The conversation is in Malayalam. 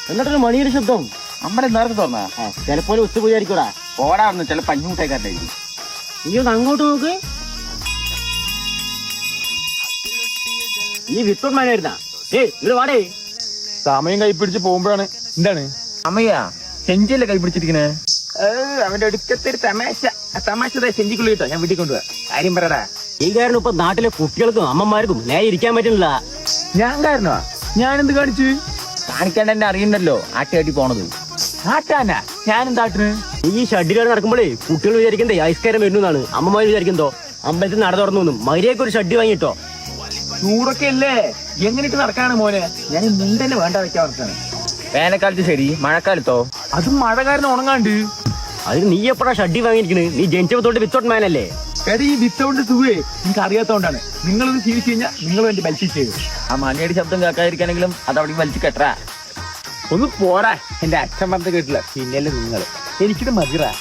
എന്നിട്ടൊരു മണിയുടെ ശബ്ദം. അമ്മടെ നേരത്തെ തോന്നാ ചിലപ്പോൾ ഒത്തു പോയായിരിക്കൂടാ. ഓടാന്ന് ചില പഞ്ഞുമുട്ടേക്കാരായിരിക്കും. നീ ഒന്ന് അങ്ങോട്ട് നോക്ക്. നീ വിത്തോട്ട്മാനായിരുന്നാ? ഇവിടെ വാടേ. സമയം കൈപ്പിടിച്ച് പോകുമ്പോഴാണ്. എന്താണ് അമ്മയ്യാ ചെഞ്ചിയല്ലേ കൈ പിടിച്ചിരിക്കണേ? അവന്റെ അടുക്കത്തെ ഒരു തമാശ ചെഞ്ചിക്കുള്ളി കിട്ടോ. ഞാൻ വീട്ടിൽ കൊണ്ടുപോവാ. കാര്യം പറയടാ. ഈ കാരണം ഇപ്പൊ നാട്ടിലെ കുട്ടികൾക്കും അമ്മമാർക്കും നേരെ ഇരിക്കാൻ പറ്റുന്നില്ല. ഞാൻ കാരണമാ? ഞാനെന്ത് കാണിച്ചു? കാണിക്കാണ്ട് എന്നെ അറിയണ്ടല്ലോ ആട്ടി പോണത്. ആട്ടാനാ? ഞാനെന്താട്ടിന്? ഈ ഷഡിലാണ് നടക്കുമ്പോഴേ കുട്ടികൾ വിചാരിക്കുന്നേ ഐസ്കാരം വരുന്നതാണ്. അമ്മമാര് വിചാരിക്കുന്നോ അമ്പലത്തിൽ നട തുറന്നു. മര്യാദക്ക് ഒരു ഷഡ്ഡി വാങ്ങിട്ടോ. ചൂടൊക്കെ അല്ലേ, എങ്ങനെയിട്ട് നടക്കാണ് മോനെ? ഞാൻ മുണ്ടന്നെ വേണ്ട വെക്കാൻ വർക്കാണ്. വേനൽക്കാലത്ത് ശരി, മഴക്കാലത്തോ? അത് മഴ കാരണം ഉണങ്ങാണ്ട്. അതിന് നീ എപ്പോഴാ ഷഡ്ഡി വാങ്ങിയിരിക്കുന്നത്? നീ ജനിച്ചപ്പോ തൊട്ട് വിത്തൗട്ട് മാൻ അല്ലേ? എടാ, ഈ വിത്തൗണ്ട് സുഖേ നിങ്ങൾക്ക് അറിയാത്തോണ്ടാണ്. നിങ്ങളൊന്ന് ജീവിച്ചു കഴിഞ്ഞാൽ നിങ്ങളും എന്റെ ബെൽറ്റ് ചെയ്തു. ആ മണിയുടെ ശബ്ദം കേൾക്കാതിരിക്കാനെങ്കിലും അത് അവിടെ വലിച്ചു കെട്ടറാ. ഒന്ന് പോരാ. എന്റെ അച്ഛൻ പറഞ്ഞത് കേട്ടില്ല. പിന്നെയല്ലേ നിങ്ങള്. എനിക്കിത് മതിറാ.